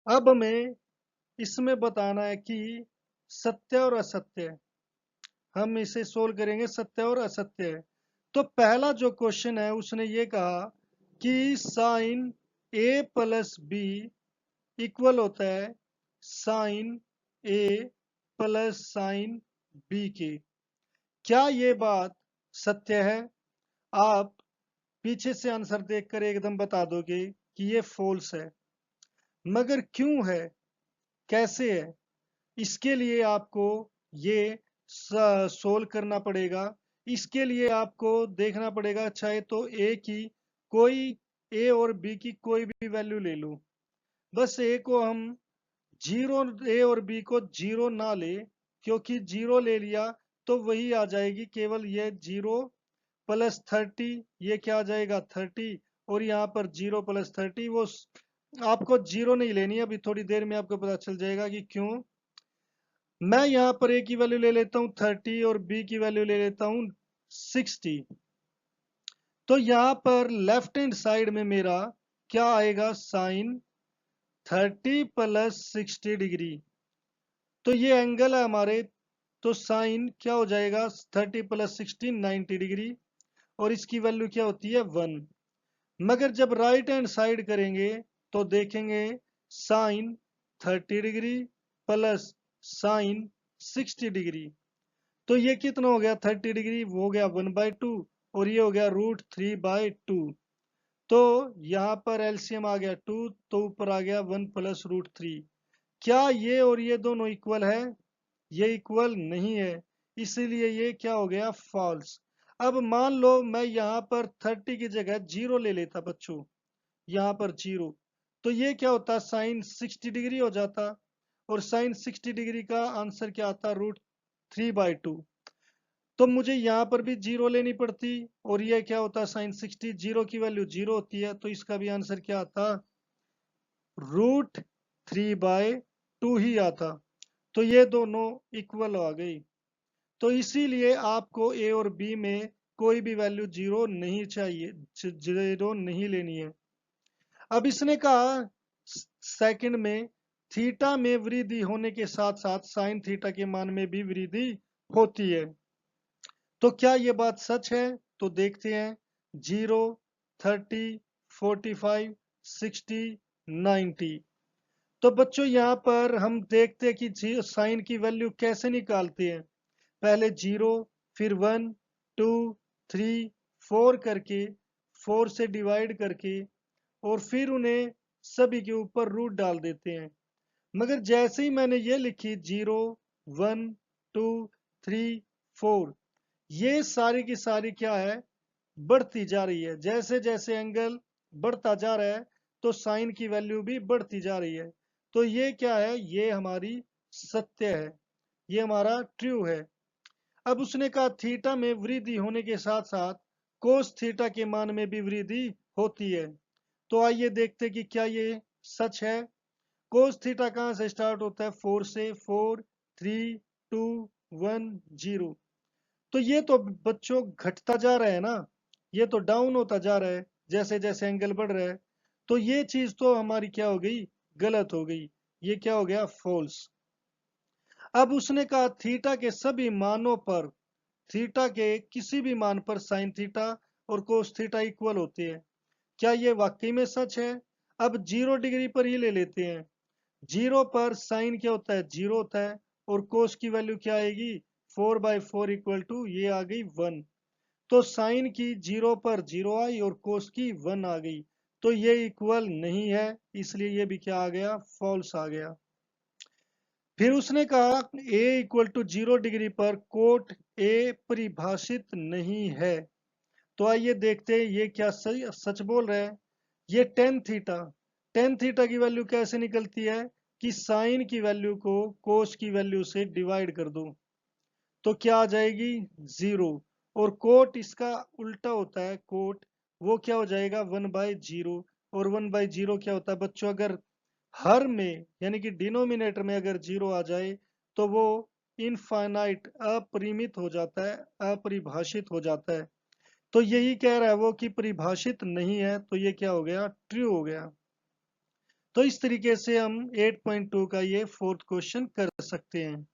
अब हमें इसमें बताना है कि सत्य और असत्य। हम इसे सोल्व करेंगे, सत्य और असत्य है। तो पहला जो क्वेश्चन है उसने ये कहा कि साइन ए प्लस बी इक्वल होता है साइन ए प्लस साइन बी के। क्या ये बात सत्य है? आप पीछे से आंसर देखकर एकदम बता दोगे कि ये फॉल्स है। मगर क्यों है, कैसे है, इसके लिए आपको ये सोल्व करना पड़ेगा। इसके लिए आपको देखना पड़ेगा, चाहे तो ए और बी की कोई भी वैल्यू ले लो। बस ए को हम जीरो, ए और बी को जीरो ना ले, क्योंकि जीरो ले लिया तो वही आ जाएगी केवल ये जीरो प्लस 30। ये क्या आ जाएगा 30, और यहाँ पर जीरो प्लस 30 वो आपको जीरो नहीं लेनी है। अभी थोड़ी देर में आपको पता चल जाएगा कि क्यों। मैं यहाँ पर ए की वैल्यू ले लेता हूँ 30 और बी की वैल्यू ले लेता हूँ 60। तो यहाँ पर लेफ्ट हैंड साइड में मेरा क्या आएगा, साइन 30 प्लस 60 डिग्री। तो ये एंगल है हमारे, तो साइन क्या हो जाएगा 30 प्लस 60 90 डिग्री, और इसकी वैल्यू क्या होती है 1। मगर जब राइट हैंड साइड करेंगे तो देखेंगे sine 30 degree plus sine 60 degree. तो ये कितना हो गया 30 डिग्री, वो हो गया 1/2, और ये हो गया √3/2। तो यहाँ पर एलसीएम आ गया 2, तो ऊपर आ गया 1 प्लस √3। क्या ये और ये दोनों इक्वल है? ये इक्वल नहीं है, इसीलिए ये क्या हो गया, फॉल्स। अब मान लो मैं यहाँ पर 30 की जगह जीरो ले लेता बच्चों, यहाँ पर जीरो, तो ये क्या होता, साइन 60 डिग्री हो जाता, और साइन 60 डिग्री का आंसर क्या आता, √3/2। तो मुझे यहाँ पर भी जीरो लेनी पड़ती, और ये क्या होता, साइन 60, जीरो की वैल्यू जीरो होती है, तो इसका भी आंसर क्या आता, √3/2 ही आता। तो ये दोनों इक्वल आ गई। तो इसीलिए आपको ए और बी में कोई भी वैल्यू जीरो नहीं चाहिए, जीरो नहीं लेनी है। अब इसने कहा सेकंड में, थीटा में वृद्धि होने के साथ साथ साइन थीटा के मान में भी वृद्धि होती है। तो क्या ये बात सच है? तो देखते हैं, 0, 30, 45, 60, 90। तो बच्चों यहाँ पर हम देखते हैं कि साइन की वैल्यू कैसे निकालते हैं। पहले 0, फिर 1, 2, 3, 4 करके, 4 से डिवाइड करके, और फिर उन्हें सभी के ऊपर रूट डाल देते हैं। मगर जैसे ही मैंने ये लिखी 0, 1, 2, 3, 4, ये सारी की सारी क्या है, बढ़ती जा रही है। जैसे जैसे एंगल बढ़ता जा रहा है तो साइन की वैल्यू भी बढ़ती जा रही है। तो ये क्या है, ये हमारी सत्य है, ये हमारा ट्रू है। अब उसने कहा थीटा में वृद्धि होने के साथ साथ कोस थीटा के मान में भी वृद्धि होती है। तो आइए देखते कि क्या ये सच है। कोस थीटा कहाँ से स्टार्ट होता है, 4 से, 4, 3, 2, 1, 0। तो ये तो बच्चों घटता जा रहा है ना, ये तो डाउन होता जा रहा है जैसे जैसे एंगल बढ़ रहा है। तो ये चीज तो हमारी क्या हो गई, गलत हो गई। ये क्या हो गया, फॉल्स। अब उसने कहा थीटा के सभी मानों पर, थीटा के किसी भी मान पर साइन थीटा और कोस थीटा इक्वल होते हैं। क्या ये वाकई में सच है? अब 0 डिग्री पर ही ले लेते हैं। जीरो पर साइन क्या होता है, जीरो होता है, और कोस की वैल्यू क्या आएगी, 4/4 इक्वल टू, ये आ गई 1। तो साइन की जीरो पर जीरो आई और कोस की 1 आ गई। तो ये इक्वल नहीं है, इसलिए ये भी क्या आ गया, फॉल्स आ गया। फिर उसने कहा a इक्वल टू 0 डिग्री पर कोट ए परिभाषित नहीं है। तो आइए देखते हैं ये क्या सही सच बोल रहा है। ये टेन थीटा की वैल्यू कैसे निकलती है, कि साइन की वैल्यू को कोस की वैल्यू से डिवाइड कर दो, तो क्या आ जाएगी, 0। और कोट इसका उल्टा होता है, कोट वो क्या हो जाएगा, 1/0। और 1/0 क्या होता है बच्चों, अगर हर में यानी कि डिनोमिनेटर में अगर जीरो आ जाए तो वो इनफाइनाइट, अपरिमित हो जाता है, अपरिभाषित हो जाता है। तो यही कह रहा है वो कि परिभाषित नहीं है, तो ये क्या हो गया, ट्रू हो गया। तो इस तरीके से हम 8.2 का ये फोर्थ क्वेश्चन कर सकते हैं।